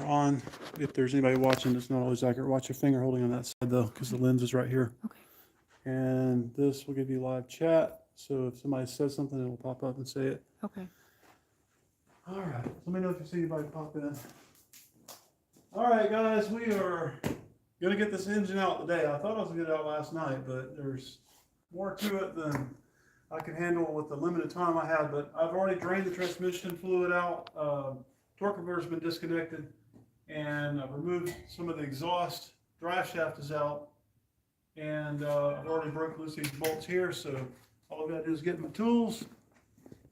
on. If there's anybody watching, it's not always accurate. Watch your finger holding on that side though, because the lens is right here. Okay. And this will give you live chat. So if somebody says something, it will pop up and say it. Okay. All right. Let me know if you see anybody pop in. All right, guys, we are gonna get this engine out today. I thought I was gonna get it out last night, but there's more to it than I can handle with the limited time I had. But I've already drained the transmission fluid out. Torque converter's been disconnected, and I've removed some of the exhaust. Drive shaft is out, and I've already broke loose these bolts here. So all I've got to do is get my tools.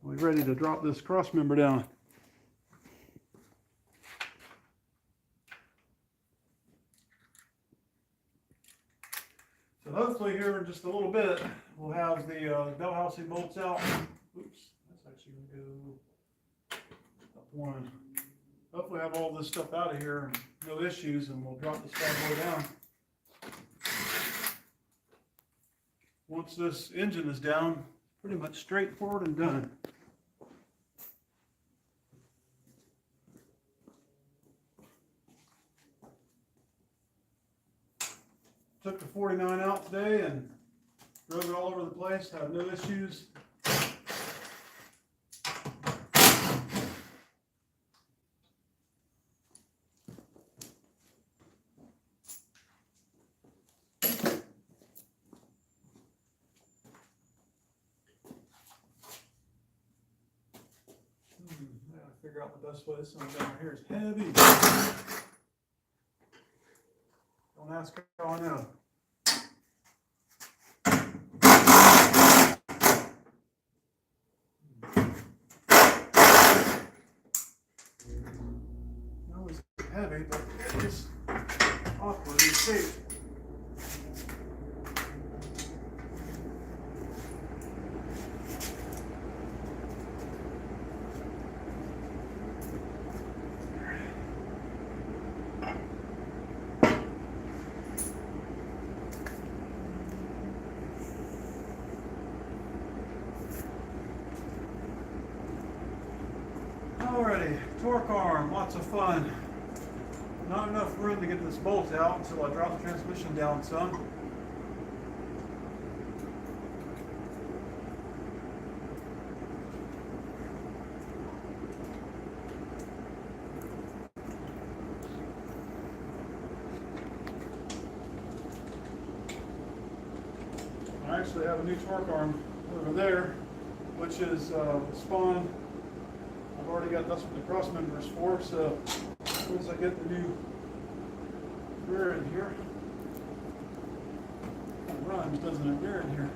We're ready to drop this cross member down. So hopefully here in just a little bit, we'll have the bell housing bolts out. Oops, that's actually going to go up one. Hopefully have all this stuff out of here and no issues, and we'll drop this bad boy down. Once this engine is down, pretty much straightforward and done. Took the 49 out today and drove it all over the place, had no issues. I gotta figure out the best way. This one down here is heavy. Don't ask how I know. No, it's heavy, but it's awkwardly shaped. Alrighty, torque arm, lots of fun. Not enough room to get this bolt out until I drop the transmission down some. I actually have a new torque arm over there, which is spawned. I've already got, that's what the cross member is for, so as soon as I get the new rear in here, it runs, doesn't it, rear in here.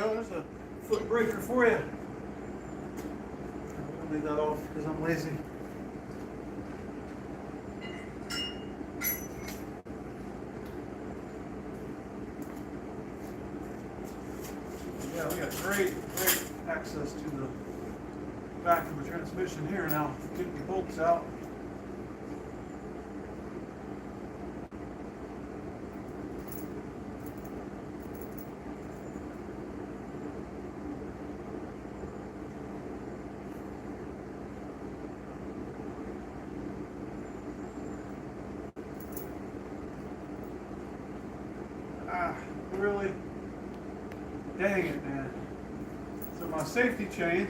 There's a foot breaker for you. I'll leave that off because I'm lazy. Yeah, we got great access to the back of the transmission here now. Getting the bolts out. Really? Dang it, man. So my safety chain,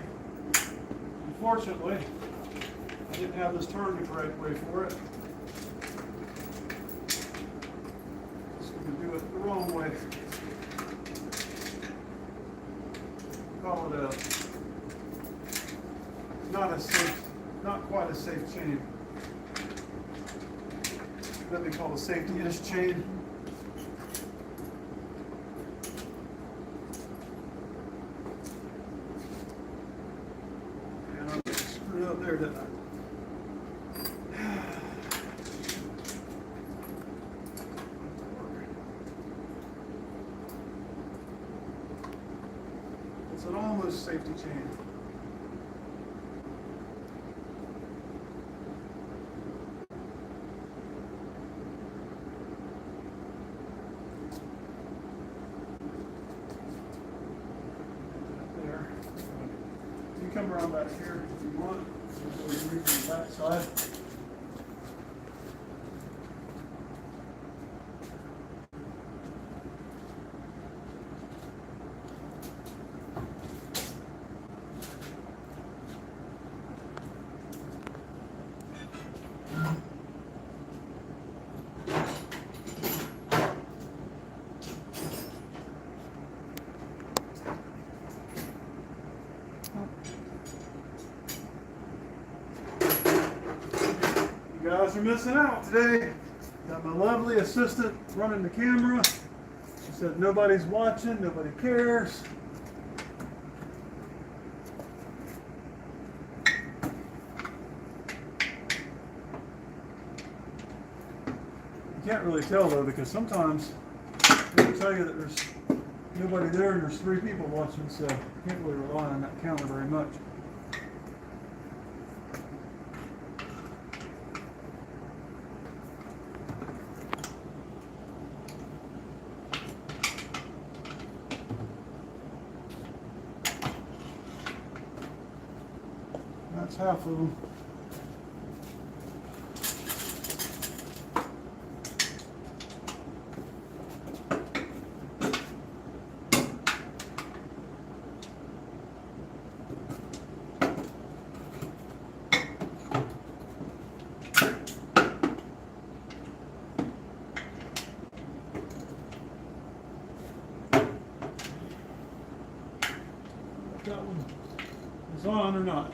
unfortunately, I didn't have this turned the correct way for it. Just going to do it the wrong way. Call it a, not a safe, not quite a safe chain. That'd be called a safety-ish chain. Up there, didn't I? It's an almost safety chain. There. You can come around back here if you want. So you reach the back side. You guys are missing out today. Got my lovely assistant running the camera. She said nobody's watching, nobody cares. You can't really tell though, because sometimes they'll tell you that there's nobody there and there's 3 people watching, so you can't really rely on that counter very much. That's half of them. That one is on or not.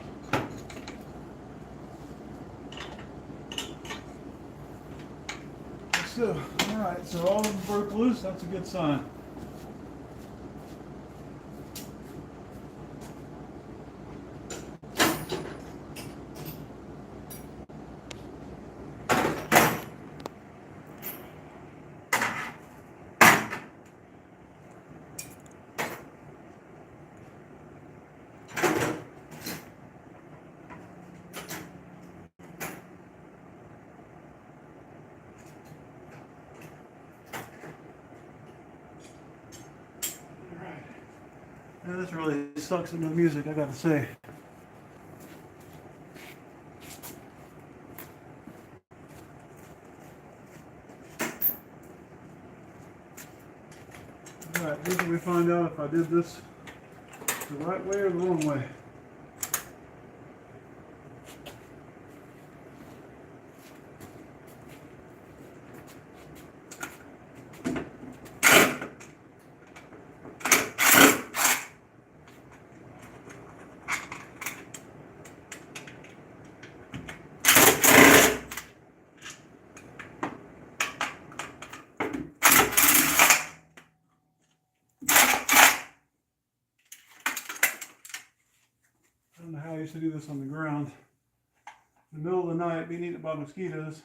So, all right, so all of them broke loose. That's a good sign. Yeah, this really sucks in the music, I gotta say. Alright, here's where we find out if I did this the right way or the wrong way. I don't know how I used to do this on the ground. In the middle of the night, being eaten by mosquitoes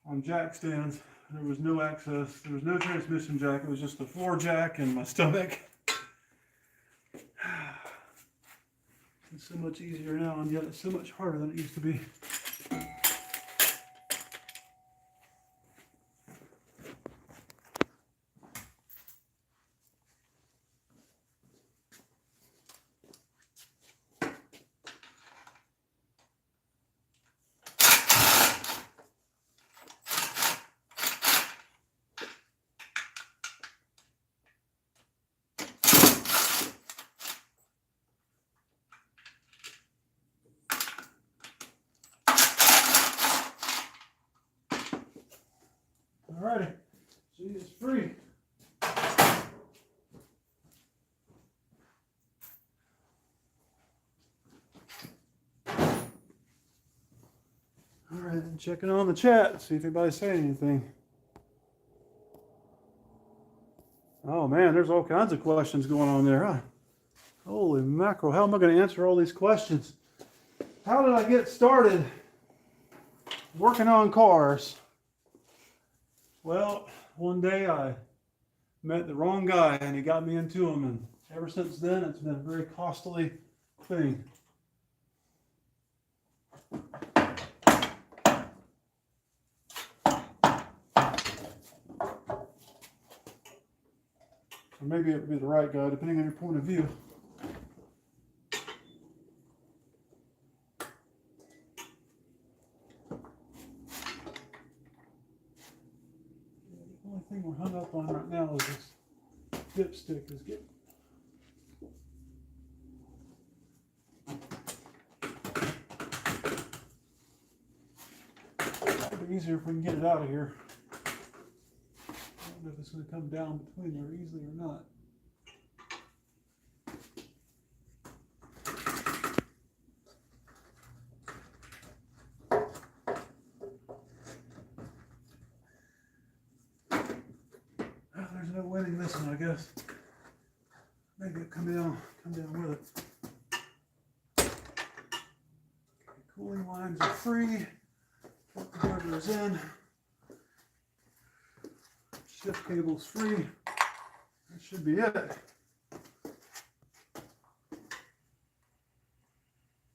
on jack stands. There was no access. There was no transmission jack. It was just the floor jack and my stomach. It's so much easier now, and yet it's so much harder than it used to be. Alrighty, she is free. Alright, checking on the chat, see if anybody's saying anything. Oh man, there's all kinds of questions going on there, huh? Holy mackerel, how am I going to answer all these questions? How did I get started working on cars? Well, one day I met the wrong guy and he got me into them, and Ever since then, it's been a very costly thing. Or maybe it would be the right guy, depending on your point of view. The only thing we're hung up on right now is this dipstick is getting. It'd be easier if we can get it out of here. I don't know if it's going to come down between there easily or not. There's no winning this one, I guess. Maybe it'll come down with it. Okay, cooling lines are free. Put the hardware's in. Shift cable's free. That should be it.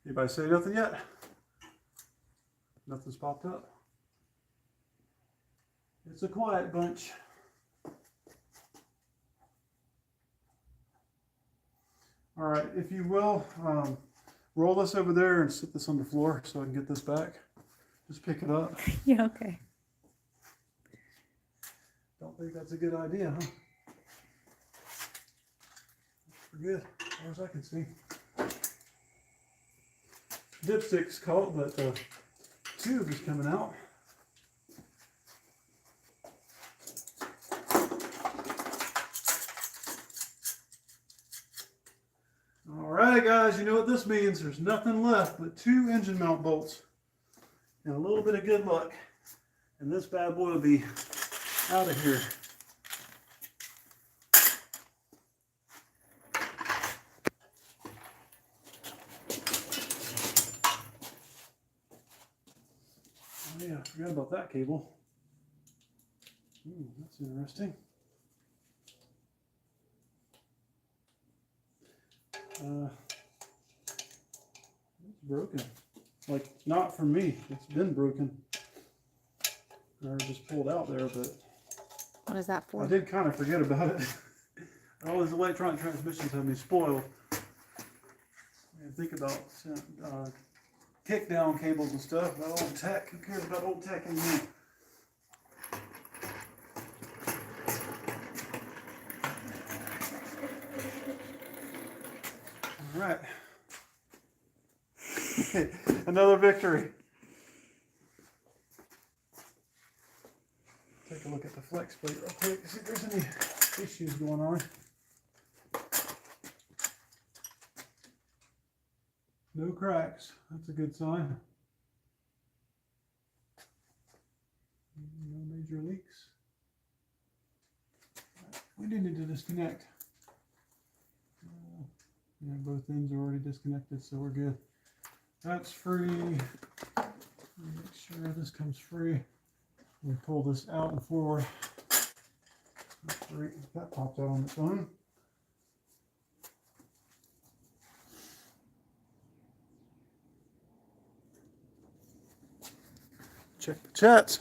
Anybody say nothing yet? Nothing's popped up. It's a quiet bunch. All right, if you will, roll this over there and sit this on the floor so I can get this back. Just pick it up. Yeah, okay. Don't think that's a good idea, huh? We're good, as far as I can see. Dipstick's caught, but the tube is coming out. Alright guys, you know what this means. There's nothing left but 2 engine mount bolts and a little bit of good luck. And this bad boy will be out of here. Oh yeah, I forgot about that cable. That's interesting. It's broken. Like, not from me. It's been broken. I just pulled out there, but What is that for? I did kind of forget about it. All these electronic transmissions have me spoiled. And think about kick down cables and stuff, about old tech. Who cares about old tech anymore? All right. Another victory. Take a look at the flex plate real quick, see if there's any issues going on. No cracks. That's a good sign. No major leaks. We do need to disconnect. Yeah, both ends are already disconnected, so we're good. That's free. Make sure this comes free. We pull this out and forward. That's free. That popped out on its own. Check the chats.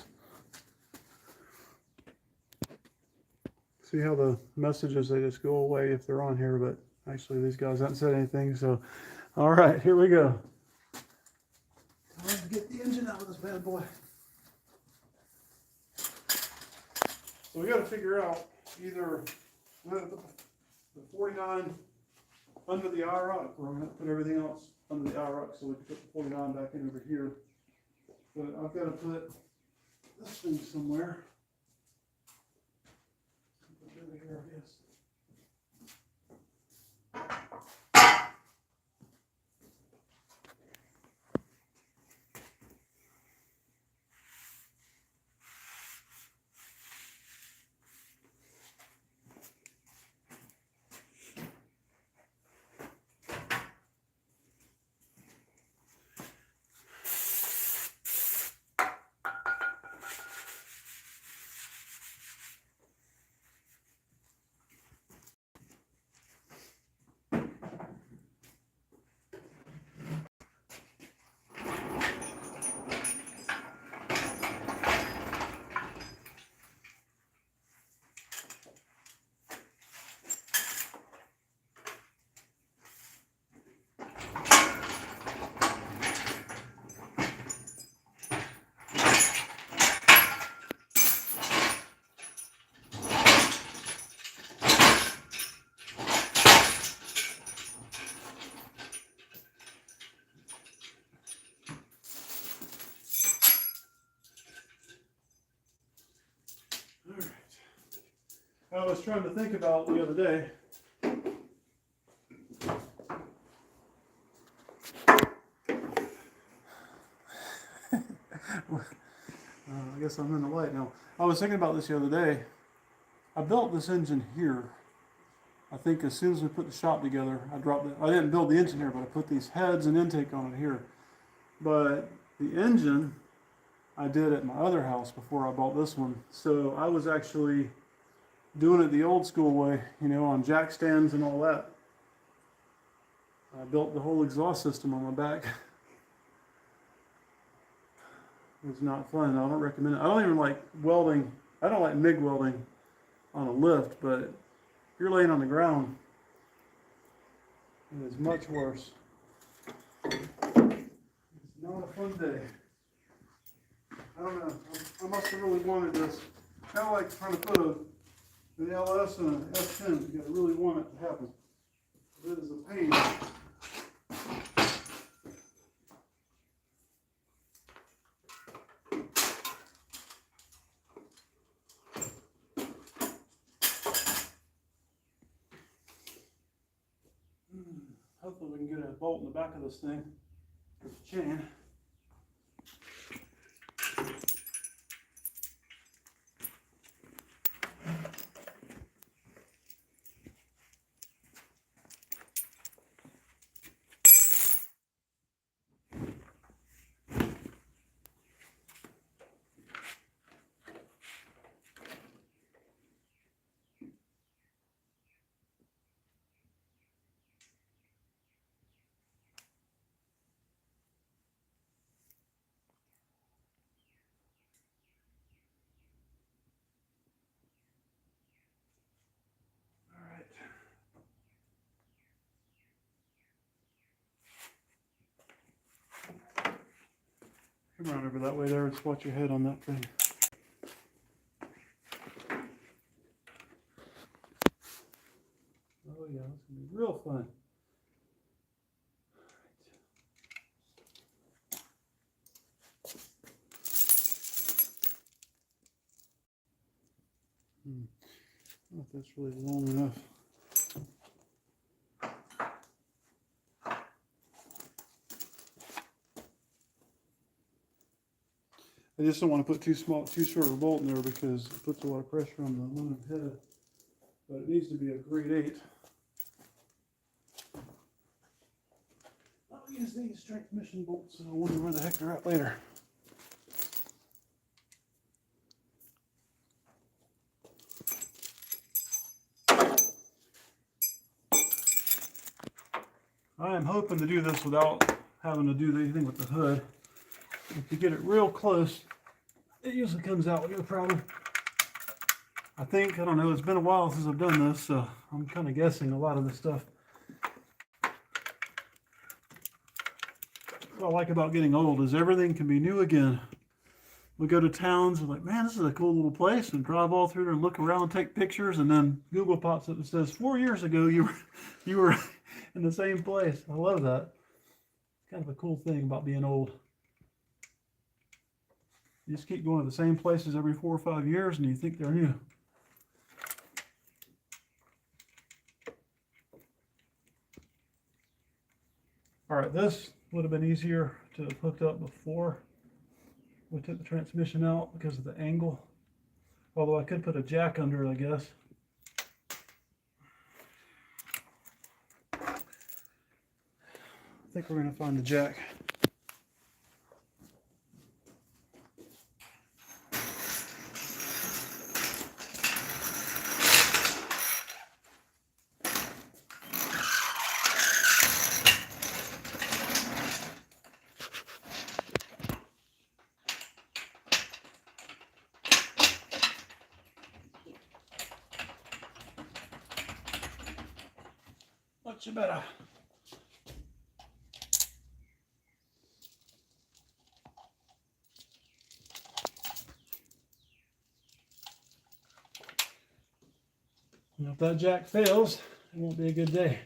See how the messages, they just go away if they're on here, but actually these guys haven't said anything, so all right, here we go. Time to get the engine out of this bad boy. So we got to figure out either the 49 under the IROC, or I'm going to put everything else under the IROC so we can put the 49 back in over here. But I've got to put this thing somewhere. Put it over here, I guess. All right. I was trying to think about the other day. I guess I'm in the light now. I was thinking about this the other day. I built this engine here. I think as soon as we put the shop together, I dropped it. I didn't build the engine here, but I put these heads and intake on it here. But the engine I did at my other house before I bought this one. So I was actually doing it the old school way, you know, on jack stands and all that. I built the whole exhaust system on my back. It was not fun. I don't recommend it. I don't even like welding. I don't like MIG welding on a lift, but if you're laying on the ground, it is much worse. It's not a fun day. I don't know. I must have really wanted this. Kind of like trying to put an LS and an S10. You got to really want it to happen. It is a pain. Hopefully we can get a bolt in the back of this thing with the chain. Come around over that way there and spot your head on that thing. Oh yeah, it's gonna be real fun. I don't know if that's really long enough. I just don't want to put too short of a bolt in there because it puts a lot of pressure on the aluminum head. But it needs to be a grade 8. I'll use these transmission bolts and I wonder where the heck they're at later. I am hoping to do this without having to do anything with the hood. If you get it real close, it usually comes out with no problem. I don't know, it's been a while since I've done this, so I'm kind of guessing a lot of this stuff. What I like about getting old is everything can be new again. We go to towns and like, man, this is a cool little place, and drive all through there and look around and take pictures, and then Google pops up and says, 4 years ago you were in the same place. I love that. It's kind of a cool thing about being old. You just keep going to the same places every 4 or 5 years and you think they're new. All right, this would have been easier to have hooked up before we took the transmission out because of the angle. Although I could put a jack under it, I guess. I think we're going to find the jack. Much better. And if that jack fails, it won't be a good day.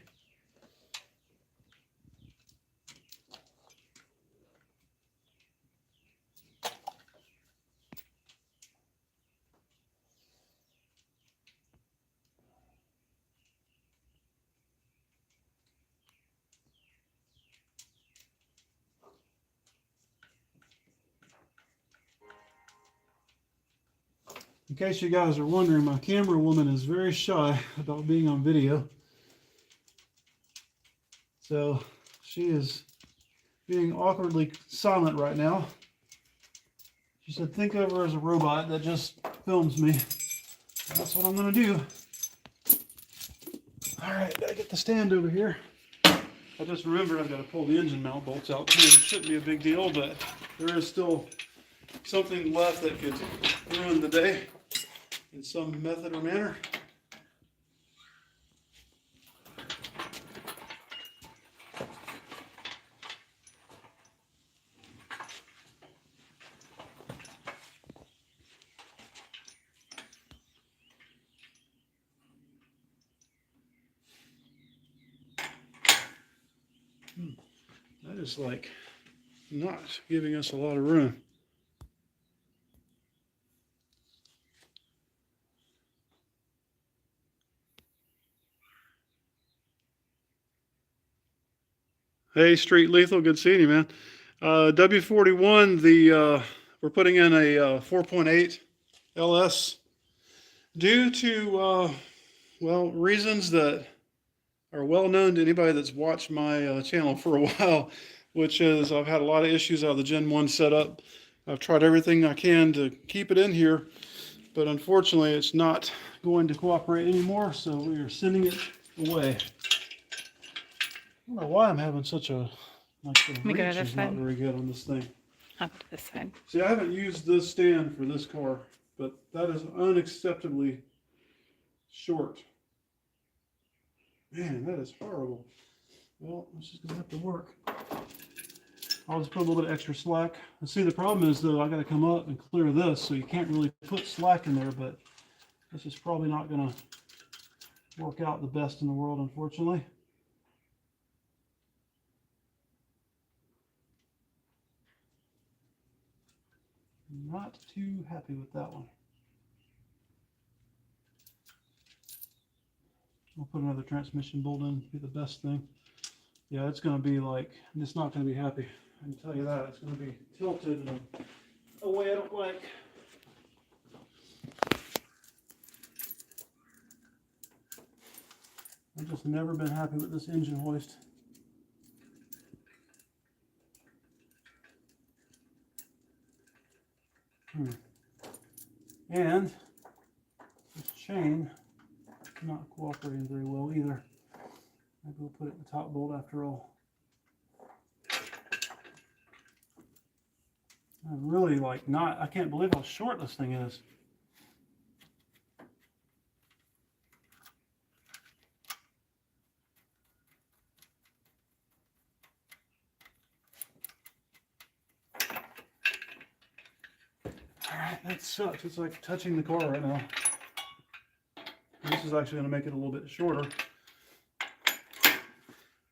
In case you guys are wondering, my camera woman is very shy about being on video. So she is being awkwardly silent right now. She said, think of her as a robot that just films me. That's what I'm going to do. All right, gotta get the stand over here. I just remembered I've got to pull the engine mount bolts out too. It shouldn't be a big deal, but there is still something left that could ruin the day in some method or manner. That is like not giving us a lot of room. Hey, Street Lethal, good seeing you, man. W41, we're putting in a 4.8 LS due to, well, reasons that are well known to anybody that's watched my channel for a while, which is I've had a lot of issues out of the Gen 1 setup. I've tried everything I can to keep it in here, but unfortunately it's not going to cooperate anymore, so we are sending it away. I don't know why I'm having such a, like the reach is not very good on this thing. I'll go to this side. See, I haven't used this stand for this car, but that is unacceptably short. Man, that is horrible. Well, it's just gonna have to work. I'll just put a little bit of extra slack. And see, the problem is though, I gotta come up and clear this, so you can't really put slack in there, but this is probably not gonna work out the best in the world, unfortunately. Not too happy with that one. I'll put another transmission bolt in, be the best thing. Yeah, it's going to be like, it's not going to be happy. I can tell you that. It's going to be tilted in a way I don't like. I've just never been happy with this engine hoist. And this chain not cooperating very well either. Maybe we'll put it in the top bolt after all. I'm really like not, I can't believe how short this thing is. Alright, that sucks. It's like touching the car right now. This is actually going to make it a little bit shorter.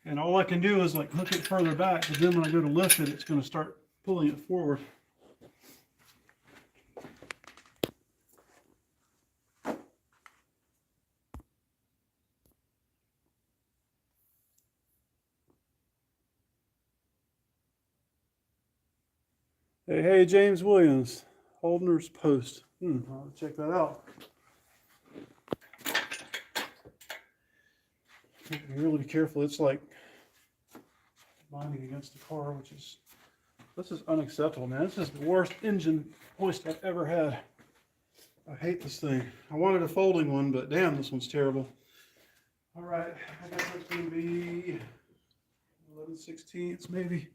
And all I can do is like hook it further back, but then when I go to lift it, it's going to start pulling it forward. Hey, James Williams, Holdner's Post. I'll check that out. Really be careful. It's like binding against the car, which is, this is unacceptable, man. This is the worst engine hoist I've ever had. I hate this thing. I wanted a folding one, but damn, this one's terrible. All right, I guess that's going to be 11/16 maybe.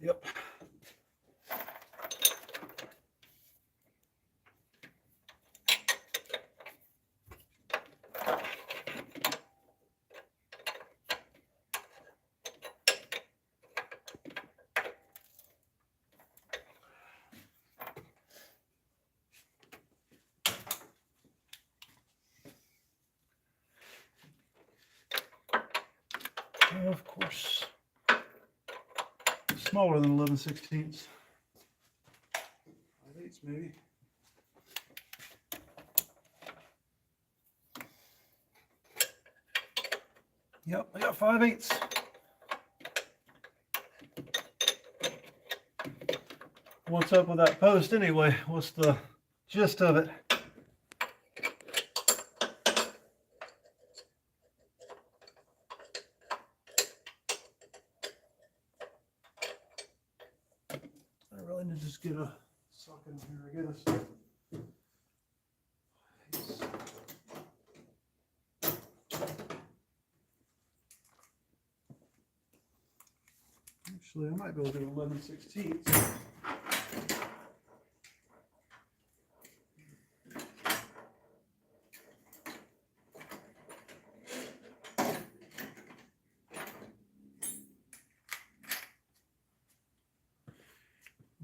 Yep. Of course, smaller than 11/16. 5/8 maybe. Yep, I got 5/8. what's up with that post anyway? What's the gist of it? I really need to just get a socket in here, I guess. Actually, I might be able to do 11/16.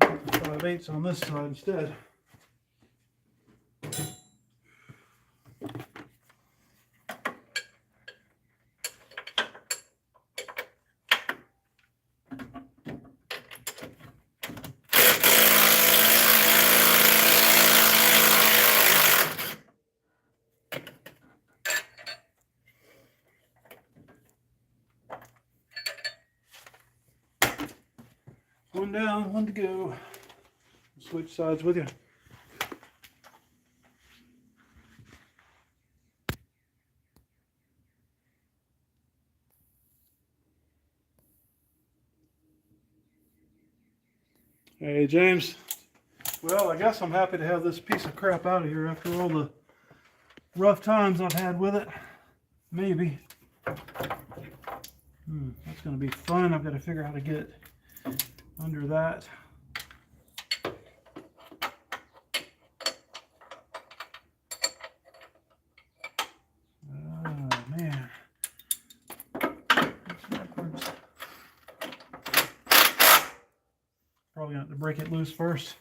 Put the 5/8 on this side instead. One down, one to go. Switch sides with you. Hey, James. Well, I guess I'm happy to have this piece of crap out of here after all the rough times I've had with it. Maybe. That's going to be fun. I've got to figure out how to get under that. Oh, man. It's backwards. Probably going to have to break it loose first.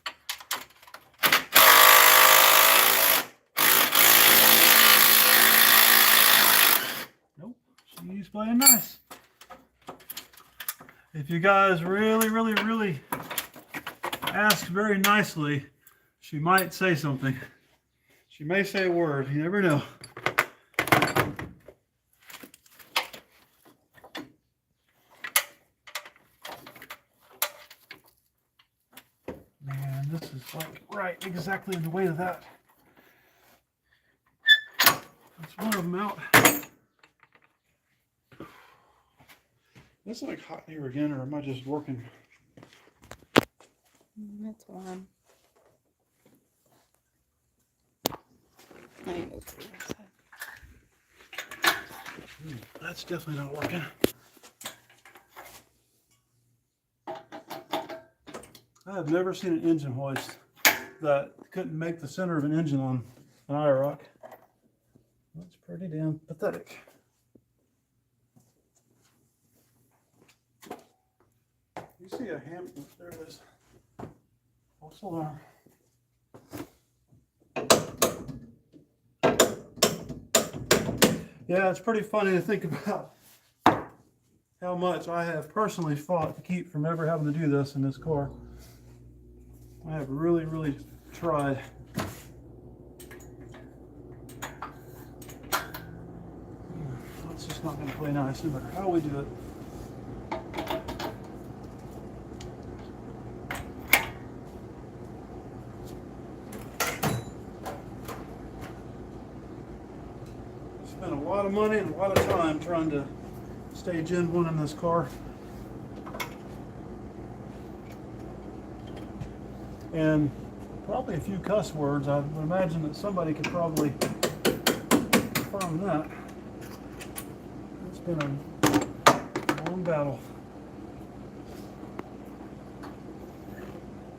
Nope. She's playing nice. If you guys really ask very nicely, she might say something. She may say a word. You never know. Man, this is like right exactly in the way of that. That's one of them out. It's like hot in here again, or am I just working? That's warm. That's definitely not working. I have never seen an engine hoist that couldn't make the center of an engine on an IROC. That's pretty damn pathetic. You see a ham? There it is. False alarm. Yeah, it's pretty funny to think about how much I have personally fought to keep from ever having to do this in this car. I have really tried. It's just not going to play nice no matter how we do it. Spent a lot of money and a lot of time trying to stage in one in this car. And probably a few cuss words. I would imagine that somebody could probably confirm that. It's been a long battle.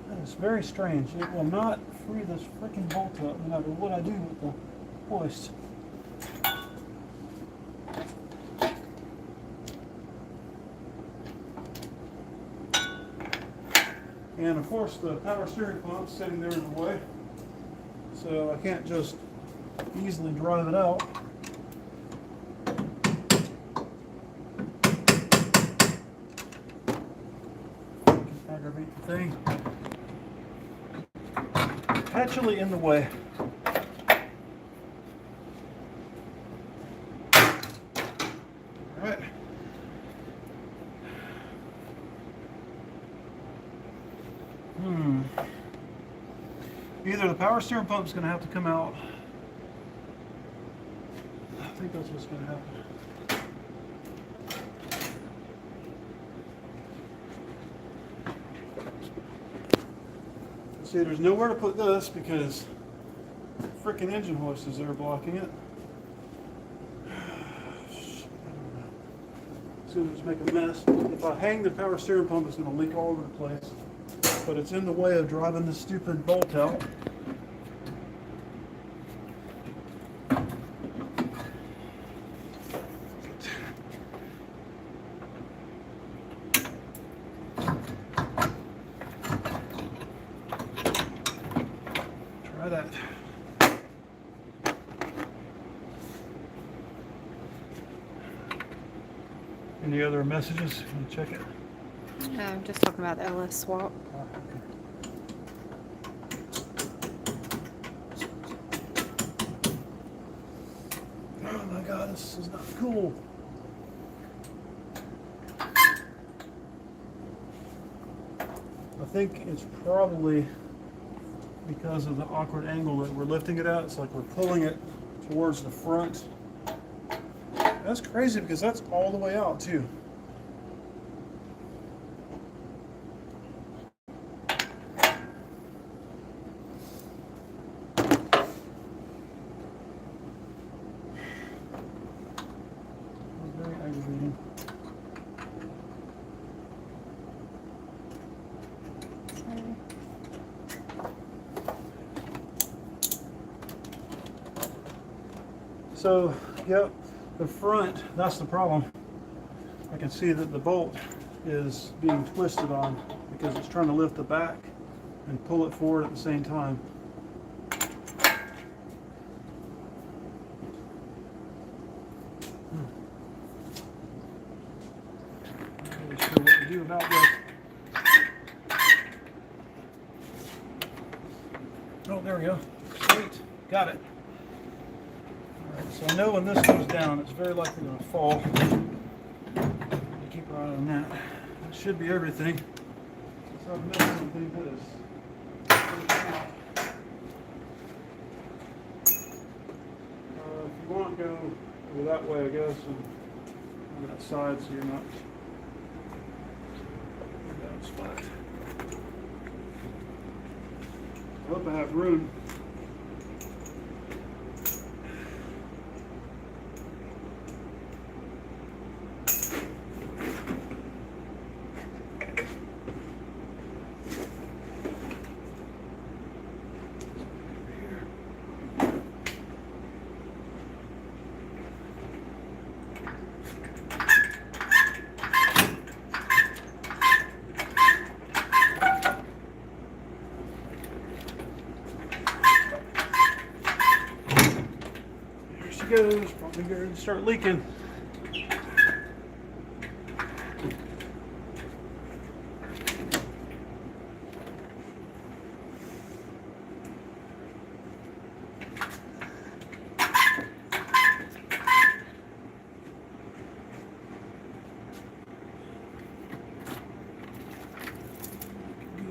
That is very strange. It will not free this freaking bolt up no matter what I do with the hoist. And of course the power steering pump's sitting there in the way, so I can't just easily drive it out. Aggravate the thing. Perpetually in the way. Alright. Either the power steering pump is going to have to come out. I think that's what's going to happen. See, there's nowhere to put this because the frickin' engine hoist is there blocking it. It's going to just make a mess. If I hang the power steering pump, it's going to leak all over the place. But it's in the way of driving this stupid bolt out. Try that. Any other messages? Can you check it? I'm just talking about the LS swap. Oh my god, this is not cool. I think it's probably because of the awkward angle that we're lifting it at. It's like we're pulling it towards the front. That's crazy because that's all the way out too. Very aggravating. So, yep, the front, that's the problem. I can see that the bolt is being twisted on because it's trying to lift the back and pull it forward at the same time. Not really sure what to do about this. Oh, there we go. Sweet. Got it. So I know when this goes down, it's very likely going to fall. Keep our eye on that. That should be everything. So I've missed something that is. If you want, go that way, I guess, and on that side, so you're not in that spot. I hope I have room. Goes, probably going to start leaking.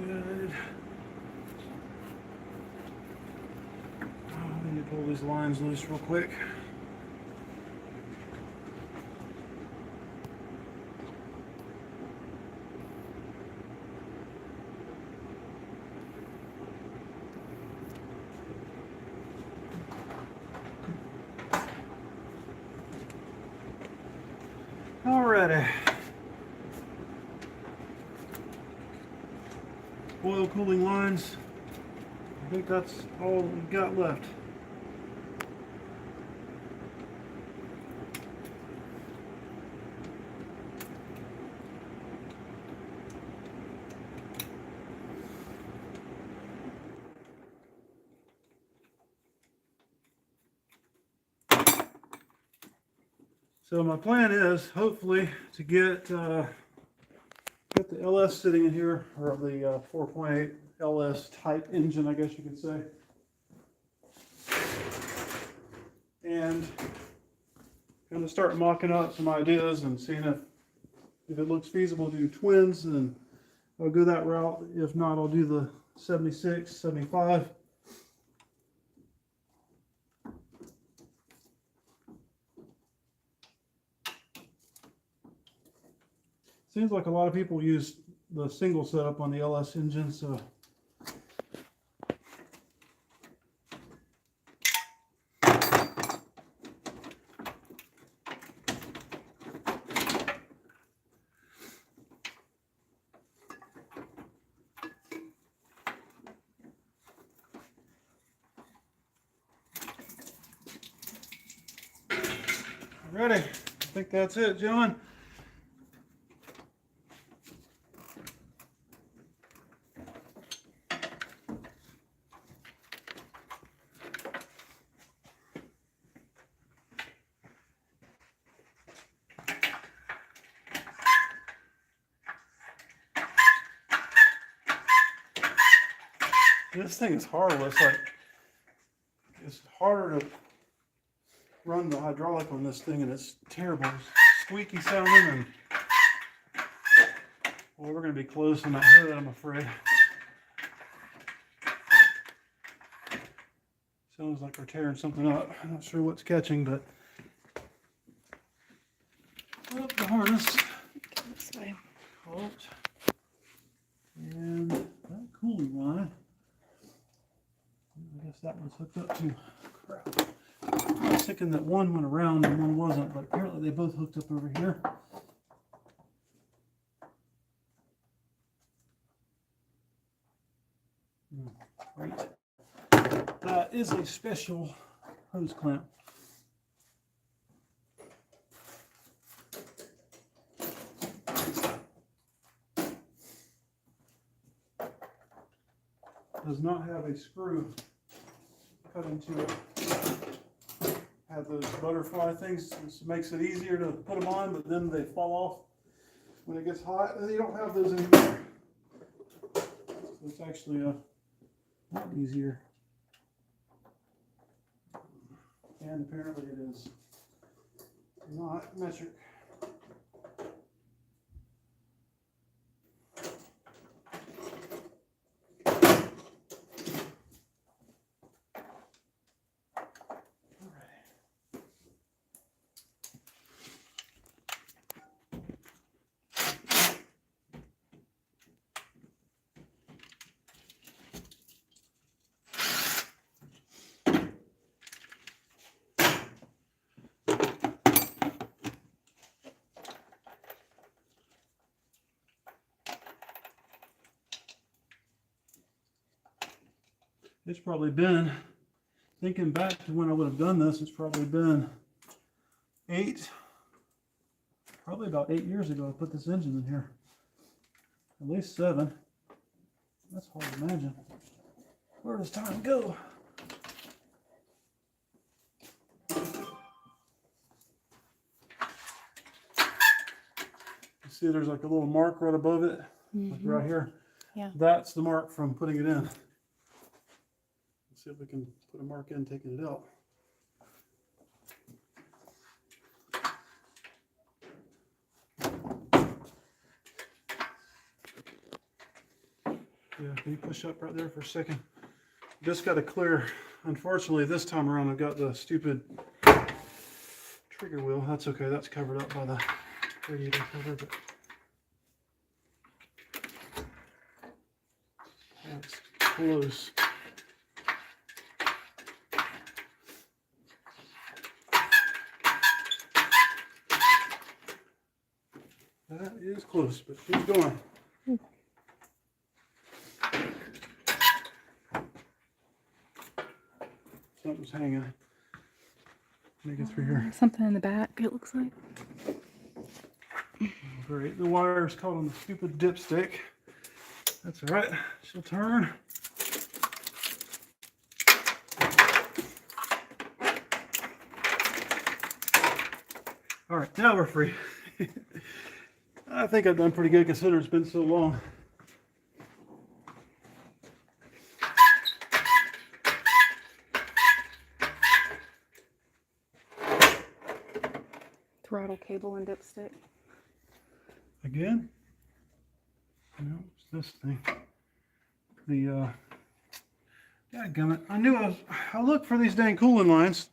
Good. Oh, I need to pull these lines loose real quick. Alrighty. Oil cooling lines. I think that's all we've got left. So my plan is hopefully to get the LS sitting in here, or the 4.8 LS type engine, I guess you could say. And kind of start mocking up some ideas and seeing if it looks feasible to do twins, and I'll go that route. If not, I'll do the 76, 75. Seems like a lot of people use the single setup on the LS engine, so. Ready? I think that's it, John. This thing is horrible. It's harder to run the hydraulic on this thing, and it's terrible. It's squeaky sounding, and well, we're going to be close on that hood, I'm afraid. Sounds like we're tearing something up. I'm not sure what's catching, but up the harness. This way. Caught. And that cooling line. I guess that one's hooked up too. Crap. I was thinking that one went around and one wasn't, but apparently they both hooked up over here. Right. That is a special hose clamp. Does not have a screw cut into it. Have those butterfly things. This makes it easier to put them on, but then they fall off when it gets hot. And you don't have those anymore. So it's actually a lot easier. And apparently it is not metric. It's probably been, thinking back to when I would have done this, it's probably been probably about 8 years ago I put this engine in here. At least 7. That's hard to imagine. Where does time go? You see there's like a little mark right above it, like right here. Yeah. That's the mark from putting it in. See if we can put a mark in taking it out. Yeah, can you push up right there for a second? Just got to clear. Unfortunately, this time around I've got the stupid trigger wheel. That's okay. That's covered up by the radiator cover, but that's close. That is close, but she's going. Something's hanging. Let me get through here. Something in the back, it looks like. Great. The wire's caught on the stupid dipstick. That's all right. She'll turn. All right, now we're free. I think I've done pretty good considering it's been so long. Throttle cable and dipstick. Again? No, it's this thing. Dadgummit. I knew I looked for these dang cooling lines.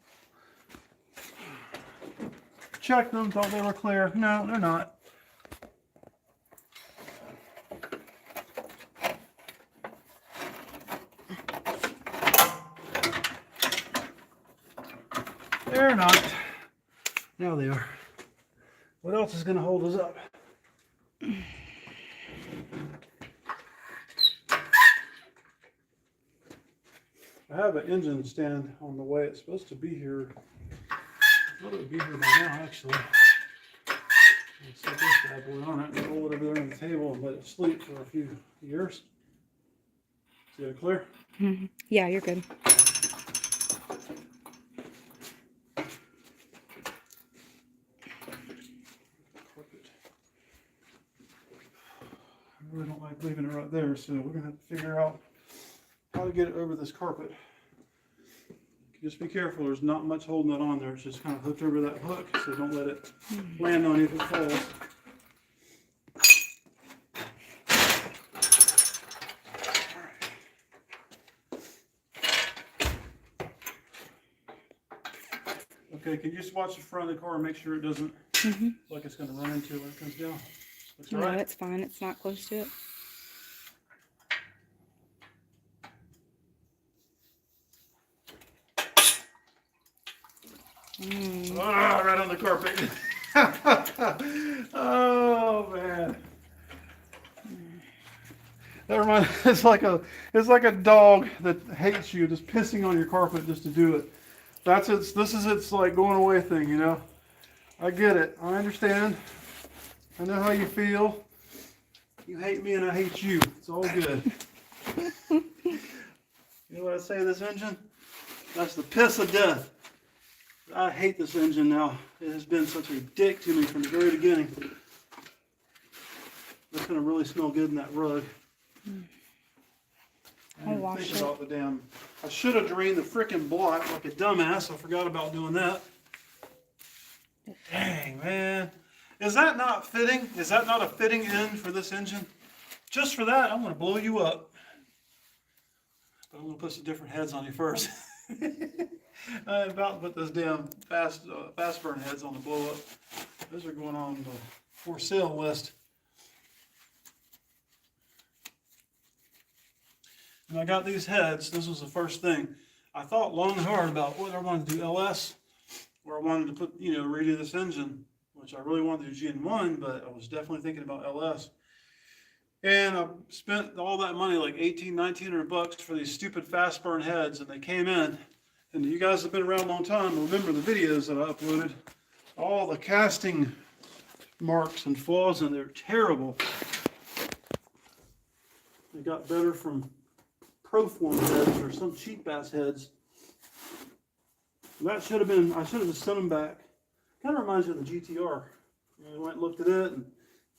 Checked them, thought they were clear. No, they're not. They're not. Now they are. What else is going to hold us up? I have an engine stand on the way. It's supposed to be here. I thought it would be here by now, actually. I'll set this bad boy on it and roll it over there on the table and let it sleep for a few years. Is it clear? Mm-hmm. Yeah, you're good. I really don't like leaving it right there, so we're gonna have to figure out how to get it over this carpet. Just be careful, there's not much holding it on there. It's just kind of hooked over that hook, so don't let it land on you if it falls. Okay, can you just watch the front of the car and make sure it doesn't look like it's going to run into it when it comes down? Looks all No, right. it's fine. It's not close to it. Ah, right on the carpet. Oh man. That reminds it's like a dog that hates you, just pissing on your carpet just to do it. That's its this is its like going away thing, you know. I get it. I understand. I know how you feel. You hate me and I hate you. It's all good. You know what I say to this engine? That's the piss of death. I hate this engine now. It has been such a dick to me from the very beginning. It's going to really smell good in that rug. I didn't wash think it. about the damn... I should have drained the freaking block like a dumbass. I forgot about doing that. Dang, man. Is that not fitting? Is that not a fitting end for this engine? Just for that, I'm going to blow you up. But I'm going to put some different heads on you first. I'm about to put those damn fast burn heads on the blow up. Those are going on the for sale list. And I got these heads. This was the first thing. I thought long and hard about whether I wanted to do LS or I wanted to put, redo this engine, which I really wanted to do GN1, but I was definitely thinking about LS. And I spent all that money, like $1,900 for these stupid fast burn heads, and they came in. And you guys have been around a long time, remember the videos that I uploaded. All the casting marks and flaws, and they're terrible. They got better from Proform heads or some cheap ass heads. That should have been, I should have just sent them back. Kind of reminds you of the GTR. I went and looked at it, and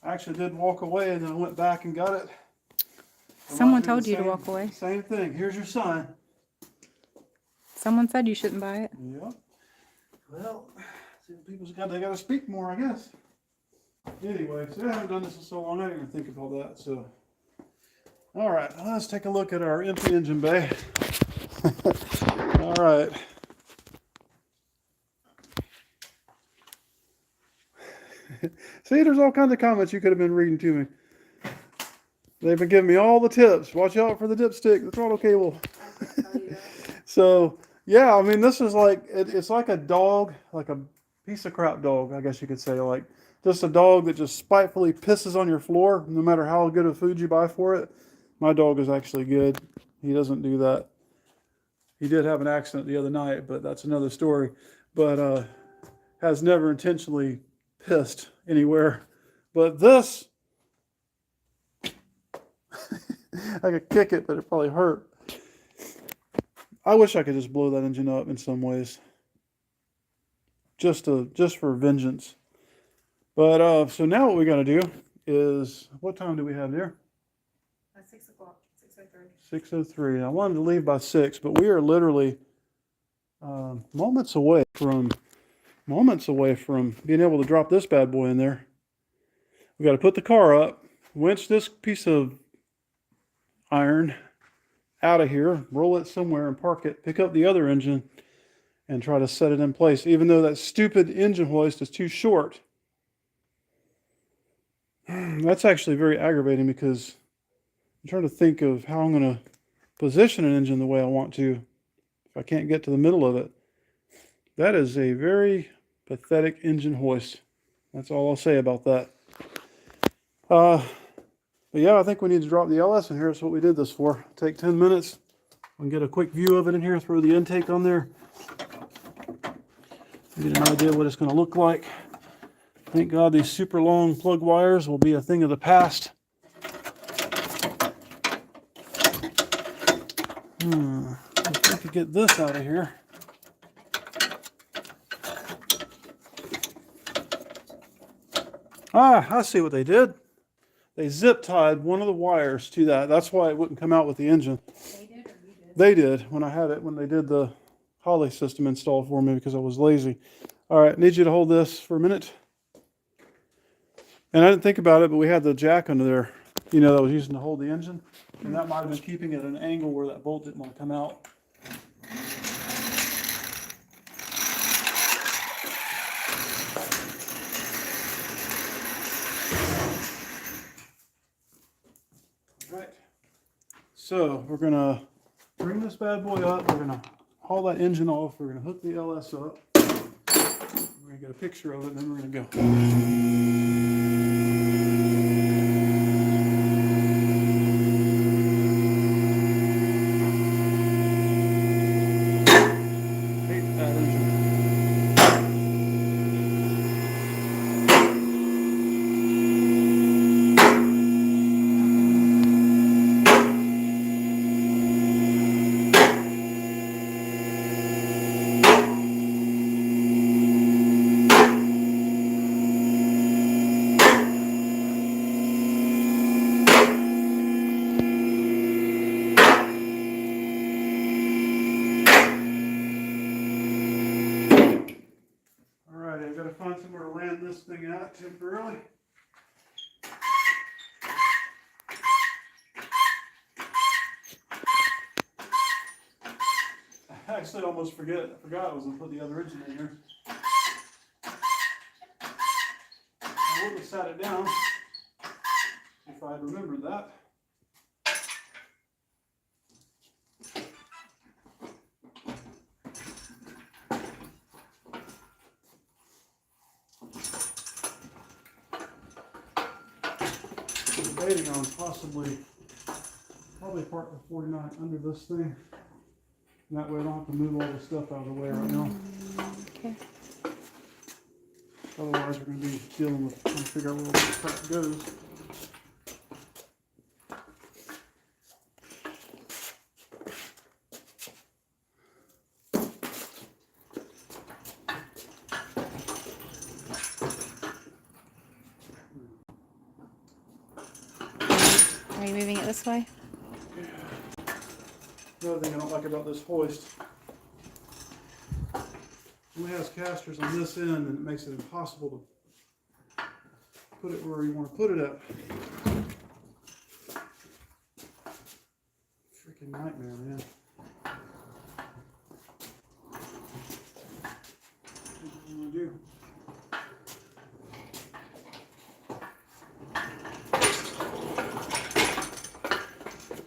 I actually did walk away, and then I went back and got it. Someone told you to walk away. Same thing. Here's your sign. Someone said you shouldn't buy it. Yeah. Well, see, people's they got to speak more, I guess. Anyway, so I haven't done this in so long. I didn't even think of all that. So, all right, let's take a look at our empty engine bay. All right. See, there's all kinds of comments you could have been reading to me. They've been giving me all the tips. Watch out for the dipstick, the throttle cable. So, yeah, I mean, this is like, it's like a dog, like a piece of crap dog, I guess you could say. Like, just a dog that just spitefully pisses on your floor, no matter how good of food you buy for it. My dog is actually good. He doesn't do that. He did have an accident the other night, but that's another story. But has never intentionally pissed anywhere. But this, I could kick it, but it probably hurt. I wish I could just blow that engine up in some ways. Just for vengeance. But so now what we got to do is, what time do we have there? 6 o'clock, 6:03. 6:03. I wanted to leave by 6, but we are literally moments away from being able to drop this bad boy in there. We got to put the car up, winch this piece of iron out of here, roll it somewhere and park it, pick up the other engine and try to set it in place, even though that stupid engine hoist is too short. That's actually very aggravating because I'm trying to think of how I'm going to position an engine the way I want to if I can't get to the middle of it. That is a very pathetic engine hoist. That's all I'll say about that. But yeah, I think we need to drop the LS in here. That's what we did this for. Take 10 minutes. We can get a quick view of it in here. Throw the intake on there. Get an idea what it's going to look like. Thank God these super long plug wires will be a thing of the past. If we could get this out of here. Ah, I see what they did. They zip tied one of the wires to that. That's why it wouldn't come out with the engine. They did or you did? They did when I had it, when they did the Holly system installed for me because I was lazy. All right, need you to hold this for a minute. And I didn't think about it, but we had the jack under there, you know, that was using to hold the engine. And that might have been keeping it at an angle where that bolt didn't want to come out. All right. So we're going to bring this bad boy up. We're going to haul that engine off. We're going to hook the LS up. We're going to get a picture of it, and then we're going to go. Find somewhere to land this thing out temporarily. I actually almost forgot I was going to put the other engine in here. I would have sat it down if I had remembered that. Debating on probably park the 49 under this thing. And that way I don't have to move all the stuff out of the way right now. Okay. Otherwise we're going to be dealing with trying to figure out where all this crap goes. Are you moving it this way? Another thing I don't like about this hoist, it only has casters on this end and it makes it impossible to put it where you want to put it at. Freaking nightmare, man. What do you want to do?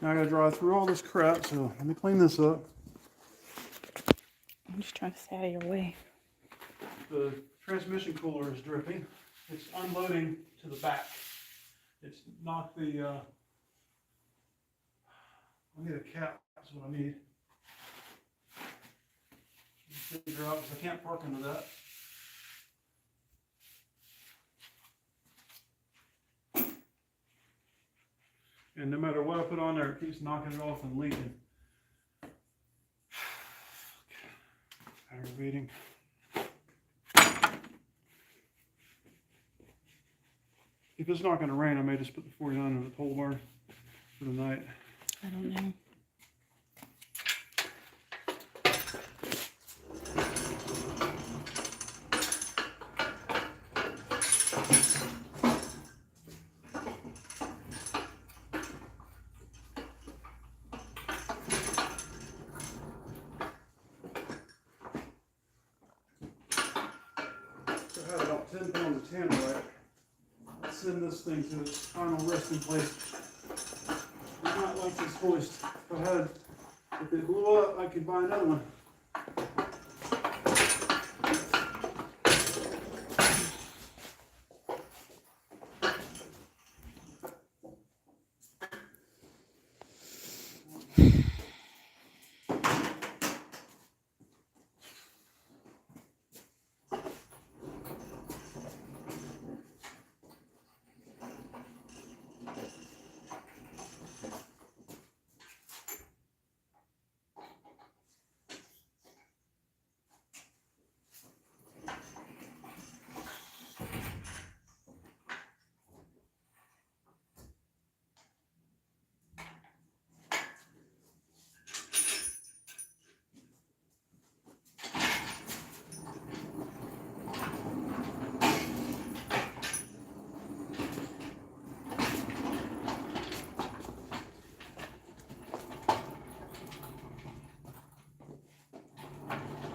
Now I gotta drive through all this crap, so let me clean this up. I'm just trying to stay out of your way. The transmission cooler is dripping. It's unloading to the back. It's not the, I need a cap, that's what I need. Figure out, because I can't park into that. And no matter what I put on there, it keeps knocking it off and leaking. Aggravating. If it's not going to rain, I may just put the 49 in the pole barn for the night. I don't know. I had about 10 pounds of tannerite. Let's send this thing to its final resting place. I do not like this hoist. If it blew up, I could buy another one.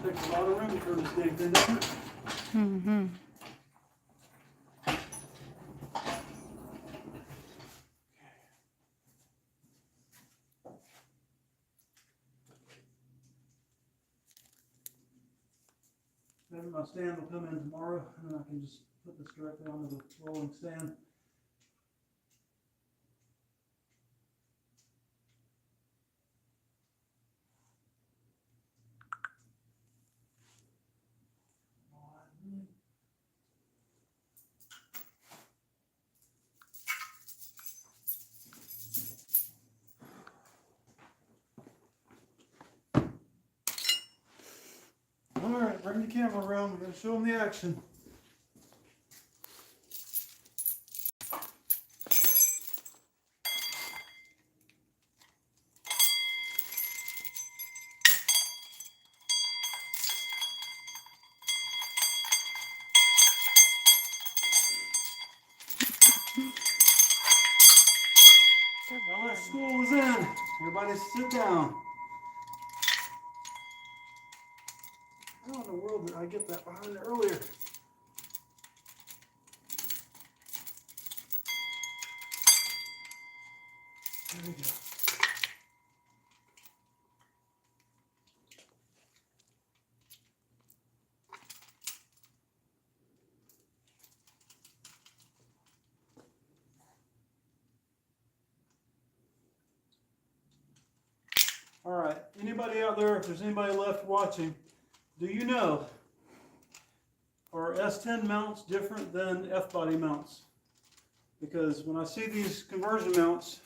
Takes a lot of room to turn this dang thing, doesn't it? Mm-hmm. Maybe my stand will come in tomorrow, and then I can just put this directly onto the rolling stand. Alright, bring the camera around. We're going to show them the action. Now that school is in. Everybody sit down. How in the world did I get that behind it earlier? There we go. All right, anybody out there, if there's anybody left watching, do you know, are S10 mounts different than F-body mounts? Because when I see these conversion mounts,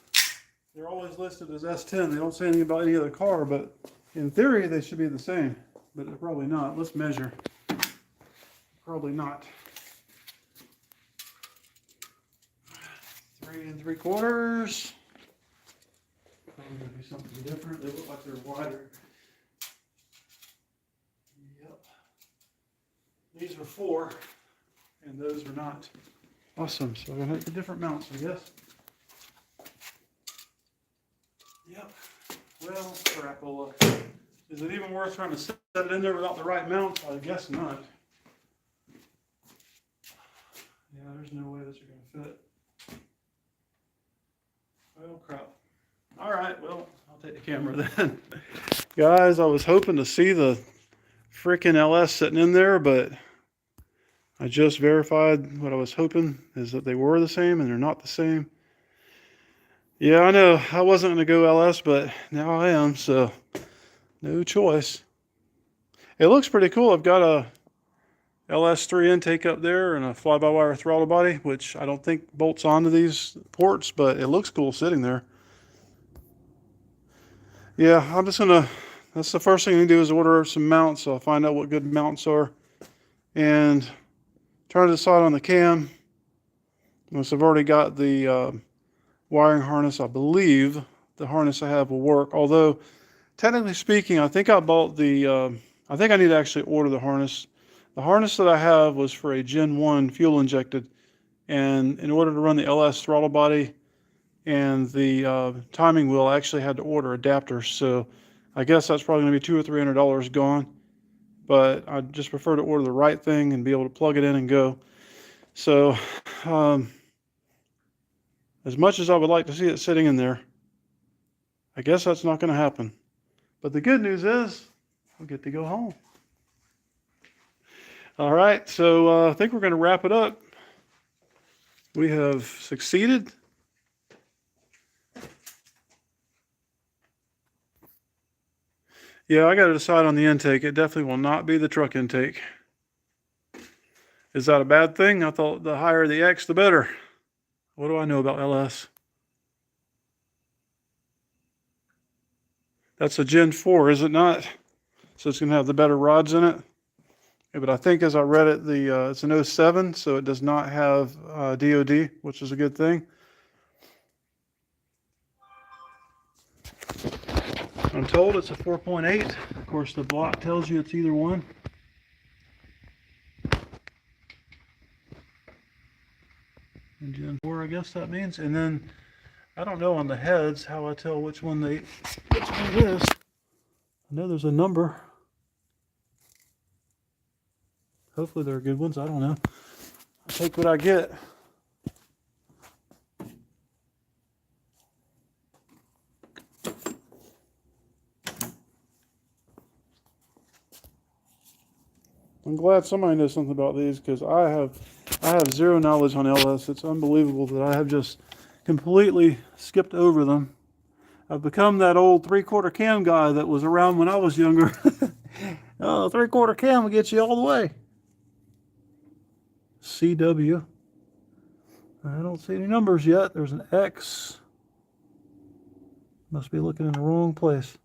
they're always listed as S10. They don't say anything about any other car, but in theory, they should be the same, but they're probably not. Let's measure. Probably not. 3 3/4. Probably gonna be something different. They look like they're wider. Yep. These are 4, and those are not. Awesome. So I'm gonna have the different mounts, I guess. Yep. Well, crapola. Is it even worth trying to set it in there without the right mount? I guess not. Yeah, there's no way this are gonna fit. Well, crap. All right, well, I'll take the camera then. Guys, I was hoping to see the freaking LS sitting in there, but I just verified what I was hoping is that they were the same, and they're not the same. Yeah, I know. I wasn't going to go LS, but now I am, so no choice. It looks pretty cool. I've got a LS3 intake up there and a fly-by-wire throttle body, which I don't think bolts onto these ports, but it looks cool sitting there. Yeah, I'm just gonna, that's the first thing I need to do is order some mounts. So I'll find out what good mounts are and try to decide on the cam. Once I've already got the wiring harness, I believe the harness I have will work. Although, technically speaking, I think I bought the, I think I need to actually order the harness. The harness that I have was for a Gen 1 fuel injected. And in order to run the LS throttle body and the timing wheel, I actually had to order adapters. So I guess that's probably going to be $200 or $300 gone. But I just prefer to order the right thing and be able to plug it in and go. So as much as I would like to see it sitting in there, I guess that's not going to happen. But the good news is I'll get to go home. All right, so I think we're going to wrap it up. We have succeeded. Yeah, I got to decide on the intake. It definitely will not be the truck intake. Is that a bad thing? I thought the higher the X, the better. What do I know about LS? That's a Gen 4, is it not? So it's going to have the better rods in it. Yeah, but I think as I read it, it's an 07, so it does not have DOD, which is a good thing. I'm told it's a 4.8. Of course, the block tells you it's either one. And Gen 4, I guess that means. And then, I don't know on the heads how I tell which one it is. I know there's a number. Hopefully they're good ones. I don't know. I'll take what I get. I'm glad somebody knows something about these, because I have zero knowledge on LS. It's unbelievable that I have just completely skipped over them. I've become that old 3/4 cam guy that was around when I was younger. Oh, 3/4 cam will get you all the way. CW. I don't see any numbers yet. There's an X. Must be looking in the wrong place.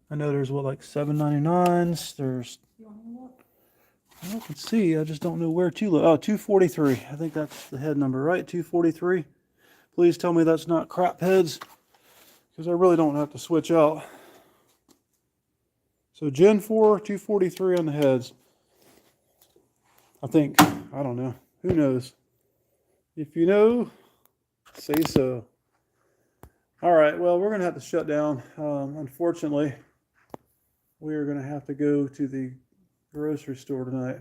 I know there's what, like 799s. There's, I can see, I just don't know where to look. Oh, 243. I think that's the head number, right? 243. Please tell me that's not crap heads, because I really don't have to switch out. So Gen 4, 243 on the heads. I think, I don't know. Who knows? If you know, say so. All right, well, we're going to have to shut down. Unfortunately, we are going to have to go to the grocery store tonight,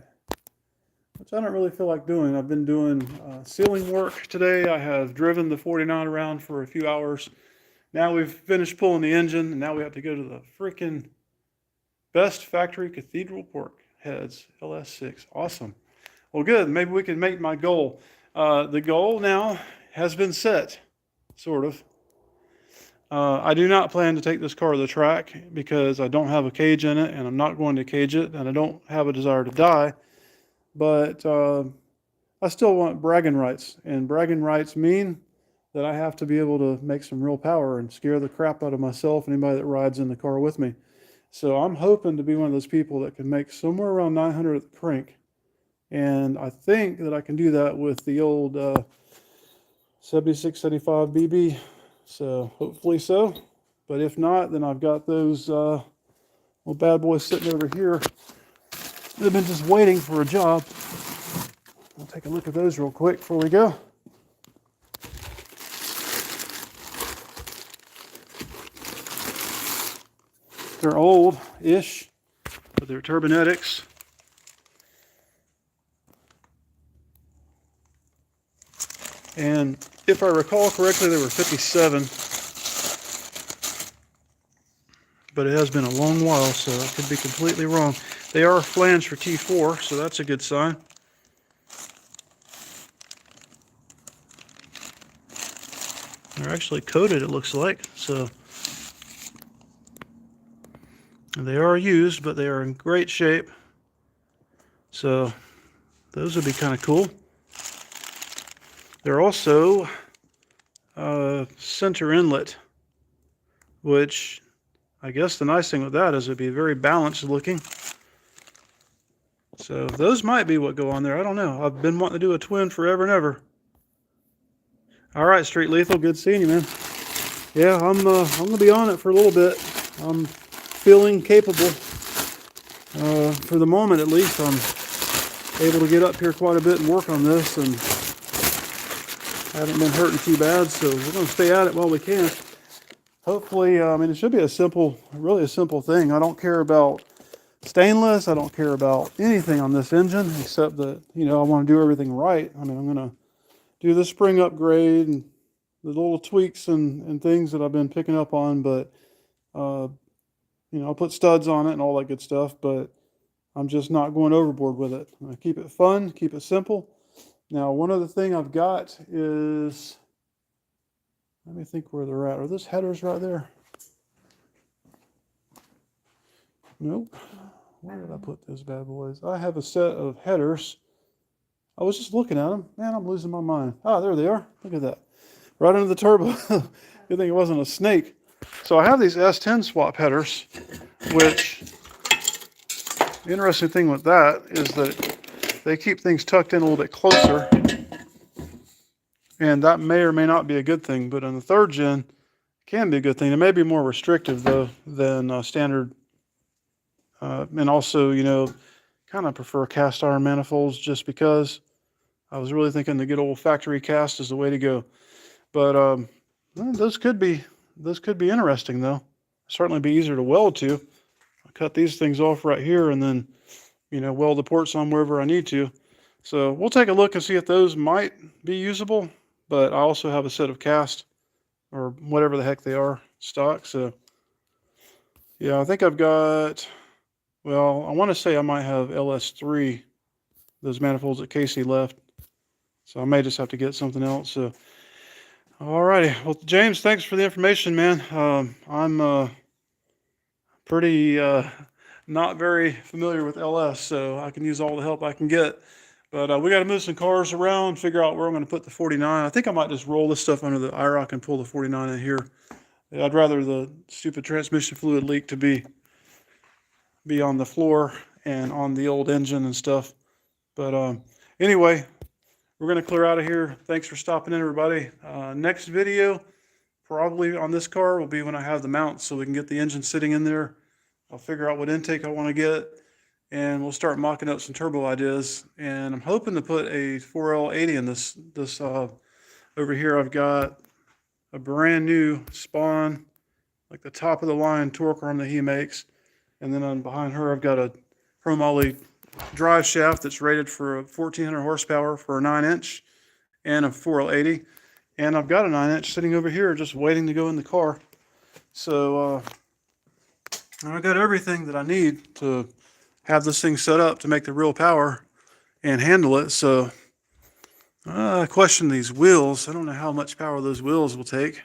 which I don't really feel like doing. I've been doing ceiling work today. I have driven the 49 around for a few hours. Now we've finished pulling the engine, and now we have to go to the freaking best factory cathedral port heads, LS6. Awesome. Well, good. Maybe we can make my goal. The goal now has been set, sort of. I do not plan to take this car to the track because I don't have a cage in it, and I'm not going to cage it, and I don't have a desire to die. But I still want bragging rights, and bragging rights mean that I have to be able to make some real power and scare the crap out of myself and anybody that rides in the car with me. So I'm hoping to be one of those people that can make somewhere around 900 at the crank. And I think that I can do that with the old 7675 BB. So hopefully so. But if not, then I've got those little bad boys sitting over here. They've been just waiting for a job. I'll take a look at those real quick before we go. They're old-ish, but they're turbinetics. And if I recall correctly, they were 57. But it has been a long while, so I could be completely wrong. They are flanged for T4, so that's a good sign. They're actually coated, it looks like, so they are used, but they are in great shape. So those would be kind of cool. They're also center inlet, which I guess the nice thing with that is it'd be very balanced looking. So those might be what go on there. I don't know. I've been wanting to do a twin forever and ever. All right, Street Lethal, good seeing you, man. Yeah, I'm gonna be on it for a little bit. I'm feeling capable. For the moment, at least, I'm able to get up here quite a bit and work on this, and I haven't been hurting too bad, so we're going to stay at it while we can. Hopefully, I mean, it should be a simple, really a simple thing. I don't care about stainless. I don't care about anything on this engine, except that, you know, I want to do everything right. I mean, I'm going to do the spring upgrade and the little tweaks and things that I've been picking up on, but, you know, I'll put studs on it and all that good stuff, but I'm just not going overboard with it. I keep it fun, keep it simple. Now, one other thing I've got is, let me think where they're at. Are those headers right there? Nope. Where did I put those bad boys? I have a set of headers. I was just looking at them. Man, I'm losing my mind. Ah, there they are. Look at that. Right under the turbo. Good thing it wasn't a snake. So I have these S10 swap headers, which, the interesting thing with that is that they keep things tucked in a little bit closer, and that may or may not be a good thing, but on the third gen, it can be a good thing. It may be more restrictive, though, than standard, and also, you know, kind of prefer cast iron manifolds just because I was really thinking the good old factory cast is the way to go. But well, those could be interesting, though. certainly be easier to weld to. I cut these things off right here and then, you know, weld the ports on wherever I need to. So we'll take a look and see if those might be usable. But I also have a set of cast or whatever the heck they are stock. So yeah, I think I've got, well, I want to say I might have LS3, those manifolds that Casey left. So I may just have to get something else. So, alrighty. Well, James, thanks for the information, man. I'm pretty not very familiar with LS, so I can use all the help I can get. But we got to move some cars around, figure out where I'm going to put the 49. I think I might just roll this stuff under the IROC and pull the 49 in here. I'd rather the stupid transmission fluid leak to be on the floor and on the old engine and stuff. But anyway, we're going to clear out of here. Thanks for stopping in, everybody. Next video, probably on this car, will be when I have the mounts so we can get the engine sitting in there. I'll figure out what intake I want to get, and we'll start mocking up some turbo ideas. And I'm hoping to put a 4L80 in this over here. I've got a brand new Spawn, like the top of the line torque arm that he makes. And then on behind her, I've got a chromoly drive shaft that's rated for 1400 horsepower for a 9-inch and a 4L80. And I've got a 9-inch sitting over here just waiting to go in the car. So I got everything that I need to have this thing set up to make the real power and handle it. So I question these wheels. I don't know how much power those wheels will take if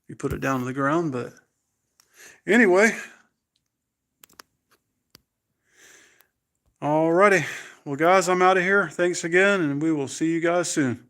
you put it down to the ground, but anyway. Alrighty. Well, guys, I'm out of here. Thanks again, and we will see you guys soon.